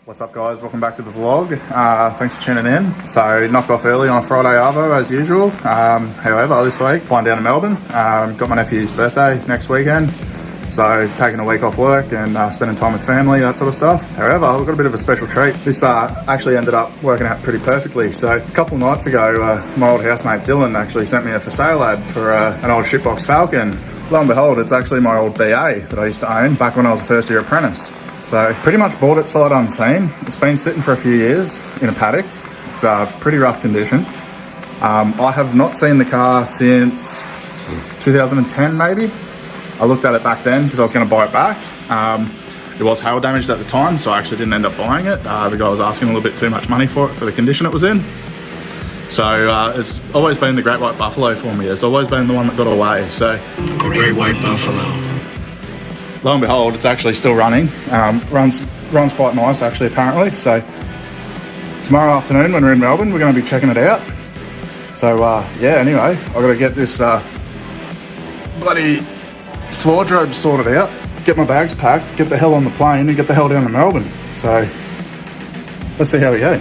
What's up guys, welcome back to the vlog. Thanks for tuning in. So knocked off early on a Friday arvo as usual. However, this week flying down to Melbourne. Got my nephew's birthday next weekend. So taking a week off work and spending time with family, that sort of stuff. However, we've got a bit of a special treat. This actually ended up working out pretty perfectly. So a couple of nights ago, my old housemate Dylan actually sent me a for sale ad for an old shitbox Falcon. Lo and behold, it's actually my old BA that I used to own back when I was a first year apprentice. So pretty much bought it sight unseen. It's been sitting for a few years in a paddock. It's pretty rough condition. I have not seen the car since 2010 maybe. I looked at it back then because I was going to buy it back. It was hail damaged at the time, so I actually didn't end up buying it. The guy was asking a little bit too much money for it for the condition it was in. So it's always been the Great White Buffalo for me. It's always been the one that got away. So Great White Buffalo. Lo and behold, it's actually still running. Runs quite nice actually apparently. So tomorrow afternoon when we're in Melbourne, we're going to be checking it out. So yeah, anyway, I've got to get this bloody floor drobe sorted out, get my bags packed, get the hell on the plane and get the hell down to Melbourne. So let's see how we go.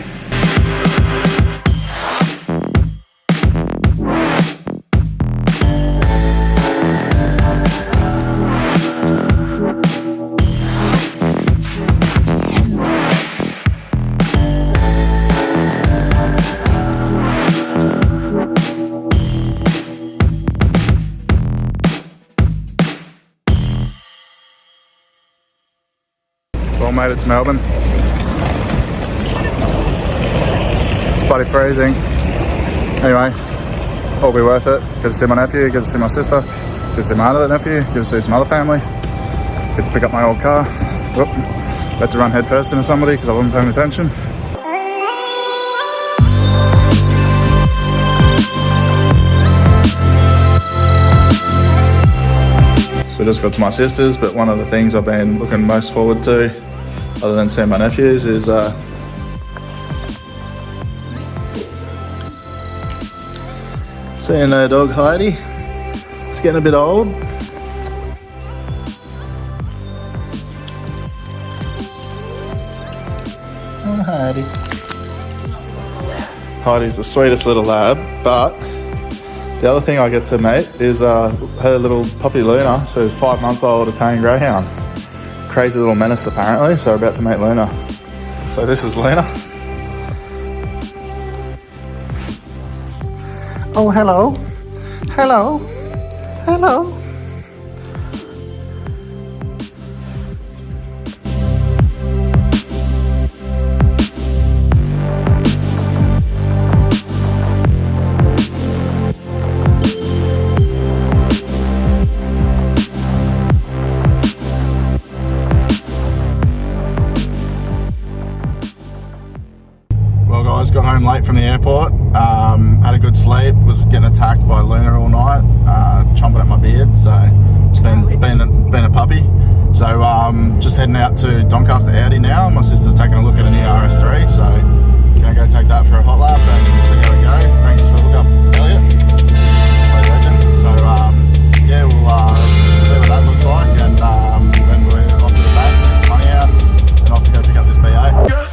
Well, made it to Melbourne. It's bloody freezing. Anyway, all be worth it. Get to see my nephew, get to see my sister, get to see my other nephew, get to see some other family, get to pick up my old car. Whoop. About to run head first into somebody because I wasn't paying attention. So just got to my sister's, but one of the things I've been looking most forward to, other than seeing my nephews, is seeing her dog Heidi. It's getting a bit old. Oh, Heidi. Heidi's the sweetest little lab, but the other thing I get to meet is her little puppy Luna, who's 5-month-old Italian Greyhound. Crazy little menace apparently, so we're about to meet Luna. So this is Luna. Oh, hello. Hello. Hello. Got home late from the airport, had a good sleep, was getting attacked by Luna all night, chomping at my beard, so it's been a puppy. So just heading out to Doncaster Audi now. My sister's taking a look at a new RS3, so gonna go take that for a hot lap and see how we go. Thanks for the hook up, Elliot. Legend. So yeah, we'll see what that looks like, and then we're off to the bank, get some money out, and off to go pick up this BA.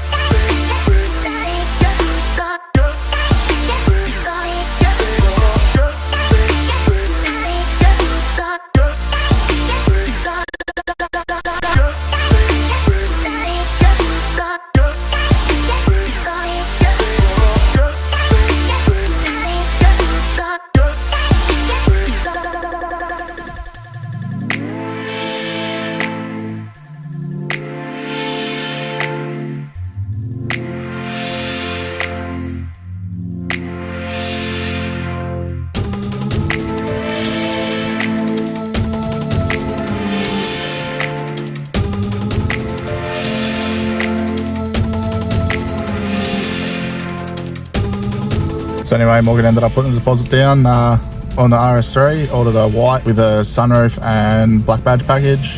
So anyway, Morgan ended up putting the deposit down on the RS3, ordered a white with a sunroof and black badge package,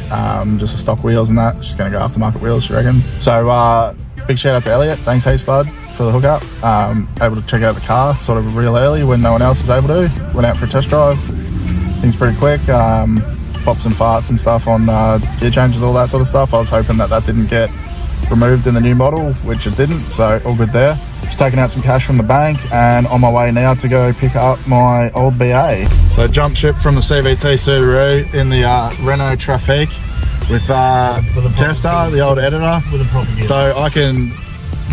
just the stock wheels and that. She's going to go aftermarket wheels, she reckon. So big shout out to Elliot, thanks heaps bud for the hookup. Able to check out the car sort of real early when no one else is able to. Went out for a test drive, things pretty quick. Pops and farts and stuff on gear changes, all that sort of stuff. I was hoping that didn't get removed in the new model, which it didn't, so all good there. Just taking out some cash from the bank and on my way now to go pick up my old BA. So jump ship from the CVT Subaru in the Renault Trafic with Chester, the old editor, so I can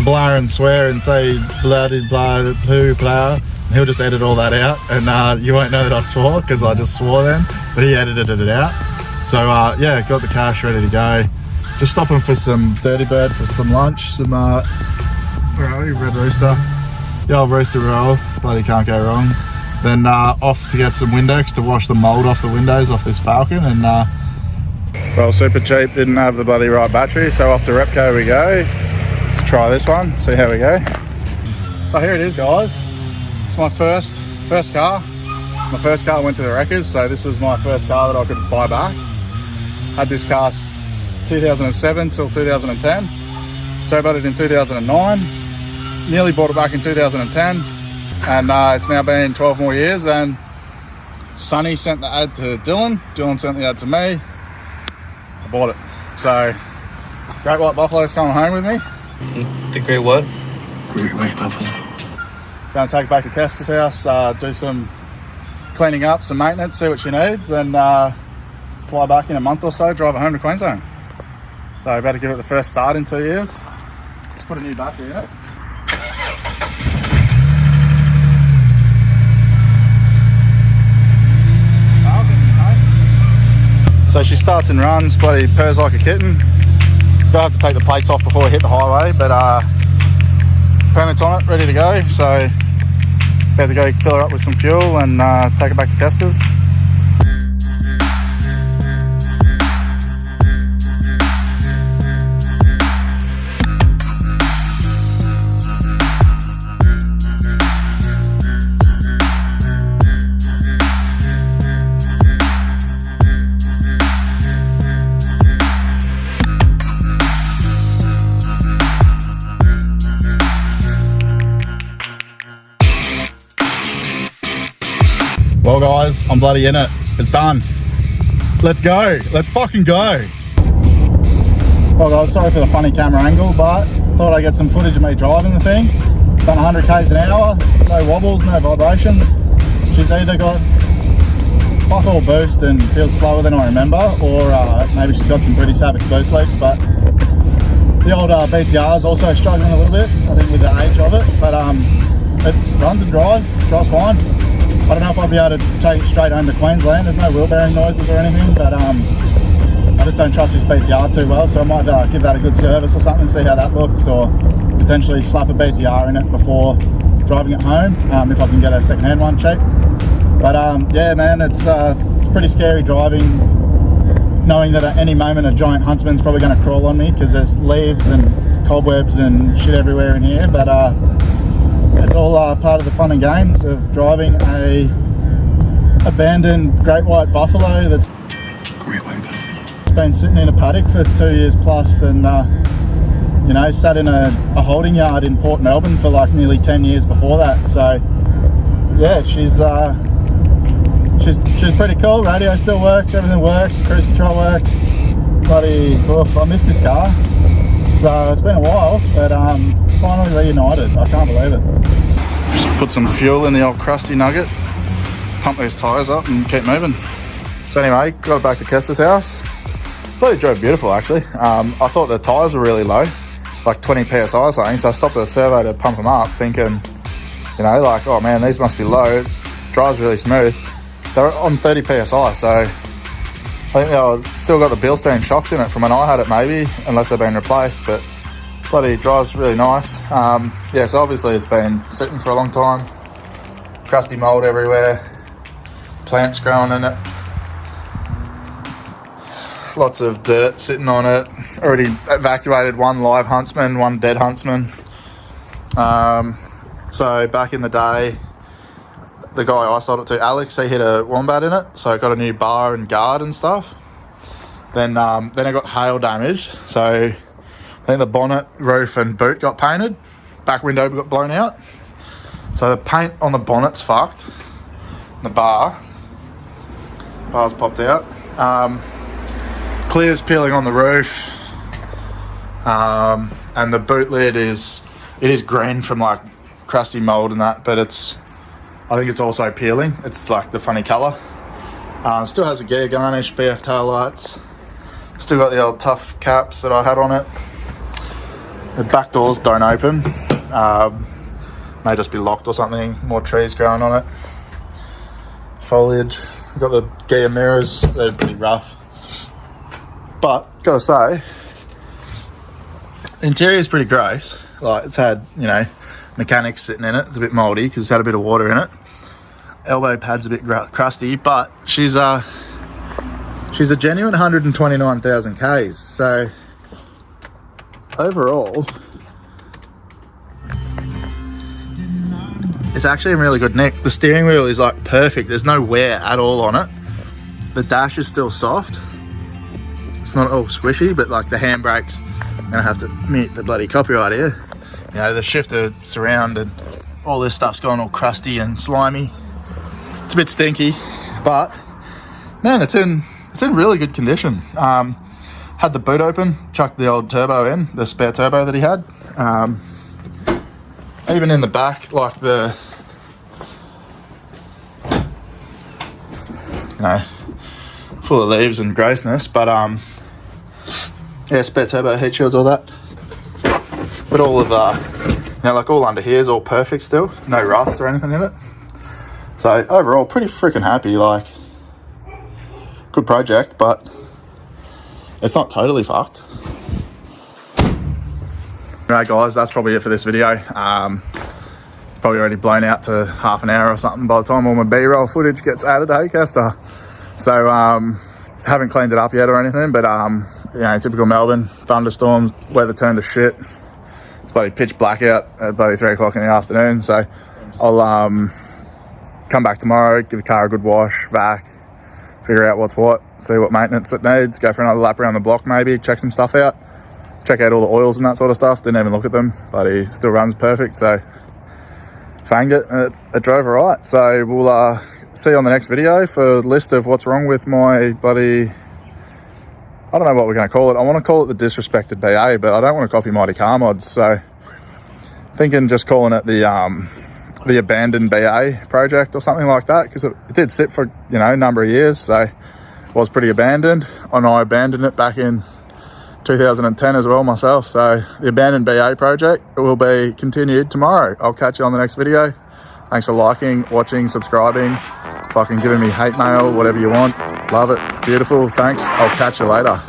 blur and swear and say blah blah poo blah, and he'll just edit all that out, and you won't know that I swore because I just swore then, but he edited it out. So yeah, got the cash ready to go. Just stopping for some Dirty Bird for some lunch, some where are we? Red Rooster, the old rooster roll, bloody can't go wrong. Then off to get some Windex to wash the mould off the windows off this Falcon, and well, super cheap, didn't have the bloody right battery, so off to Repco we go. Let's try this one, see how we go. So here it is, guys. It's my first car. My first car went to the wreckers, so this was my first car that I could buy back. Had this car 2007 till 2010. Turboed it in 2009. Nearly bought it back in 2010. And it's now been 12 more years, and Sonny sent the ad to Dylan. Dylan sent the ad to me. I bought it. So, Great White Buffalo's coming home with me. The Great what? Great white buffalo. Going to take it back to Kester's house, do some cleaning up, some maintenance, see what she needs, and fly back in a month or so, drive it home to Queensland. So I better give it the first start in 2 years. Let's put a new battery in it. So she starts and runs, bloody purrs like a kitten. Gonna have to take the plates off before we hit the highway, but permits on it, ready to go. So about to go fill her up with some fuel and take her back to Kester's. Well guys, I'm bloody in it. It's done. Let's go. Let's fucking go. Well guys, sorry for the funny camera angle, but thought I'd get some footage of me driving the thing. Done 100 k's an hour, no wobbles, no vibrations. She's either got fuck all boost and feels slower than I remember, or maybe she's got some pretty savage boost leaks, but the old BTR is also struggling a little bit, I think with the age of it, but it runs and drives fine. I don't know if I'll be able to take it straight home to Queensland. There's no wheel bearing noises or anything, but I just don't trust this BTR too well, so I might give that a good service or something, see how that looks, or potentially slap a BTR in it before driving it home, if I can get a second-hand one cheap. But yeah, man, it's pretty scary driving, knowing that at any moment a giant huntsman's probably going to crawl on me because there's leaves and cobwebs and shit everywhere in here, but it's all part of the fun and games of driving a abandoned Great White Buffalo that's been sitting in a paddock for 2 years plus, and you know, sat in a holding yard in Port Melbourne for like nearly 10 years before that. So yeah, she's pretty cool. Radio still works, everything works, cruise control works. Bloody, I missed this car. So it's been a while, but finally reunited. I can't believe it. Just put some fuel in the old crusty nugget, pump these tyres up and keep moving. So anyway, got back to Kester's house. Bloody drove beautiful actually. I thought the tyres were really low, like 20 PSI or something, so I stopped at the servo to pump them up thinking, you know, like, oh man, these must be low. It drives really smooth. They're on 30 PSI, so I think they've still got the Bilstein shocks in it from when I had it maybe, unless they've been replaced, but bloody drives really nice. Yeah, so obviously it's been sitting for a long time. Crusty mould everywhere, plants growing in it. Lots of dirt sitting on it. Already evacuated one live huntsman, one dead huntsman. So back in the day, the guy I sold it to, Alex, he hit a wombat in it, so it got a new bar and guard and stuff. Then it got hail damaged, so I think the bonnet, roof and boot got painted. Back window got blown out. So the paint on the bonnet's fucked. The bar's popped out. Clear's peeling on the roof. And the boot lid is green from like crusty mold and that, but I think it's also peeling. It's like the funny colour. Still has a gear garnish, BF tail lights. Still got the old tough caps that I had on it. The back doors don't open. May just be locked or something. More trees growing on it. Foliage. We've got the gear mirrors. They're pretty rough. But, gotta say, the interior is pretty gross. Like, it's had, you know, mechanics sitting in it. It's a bit mouldy because it's had a bit of water in it. Elbow pad's a bit crusty, but she's a genuine 129,000 Ks. So, overall, it's actually in really good nick. The steering wheel is like perfect. There's no wear at all on it. The dash is still soft. It's not all squishy, but like the handbrakes, I'm gonna have to mute the bloody copyright here. You know, the shifter surround and all this stuff's gone all crusty and slimy. It's a bit stinky, but man, it's in really good condition. Had the boot open, chucked the old turbo in, the spare turbo that he had. Even in the back, like the, you know, full of leaves and grossness, but yeah, spare turbo, heat shields, all that. But all of you know, like all under here is all perfect still, no rust or anything in it. So overall, pretty freaking happy. Like, good project, but it's not totally fucked. Alright guys, that's probably it for this video. Probably already blown out to half an hour or something by the time all my B-roll footage gets added to Doncaster. So haven't cleaned it up yet or anything, but you know, typical Melbourne, thunderstorms, weather turned to shit. It's bloody pitch black out at bloody 3 o'clock in the afternoon. So I'll come back tomorrow, give the car a good wash, vac, figure out what's what, see what maintenance it needs, go for another lap around the block maybe, check some stuff out. Check out all the oils and that sort of stuff. Didn't even look at them, but he still runs perfect. So fanged it, and it drove all right. So we'll see you on the next video for a list of what's wrong with my bloody, I don't know what we're going to call it. I want to call it the disrespected BA, but I don't want to copy Mighty Car Mods. So thinking just calling it the abandoned BA project or something like that, because it did sit for, you know, a number of years. So it was pretty abandoned, and I abandoned it back in 2010 as well myself. So the abandoned BA project will be continued tomorrow. I'll catch you on the next video. Thanks for liking, watching, subscribing, fucking giving me hate mail, whatever you want. Love it. Beautiful. Thanks. I'll catch you later.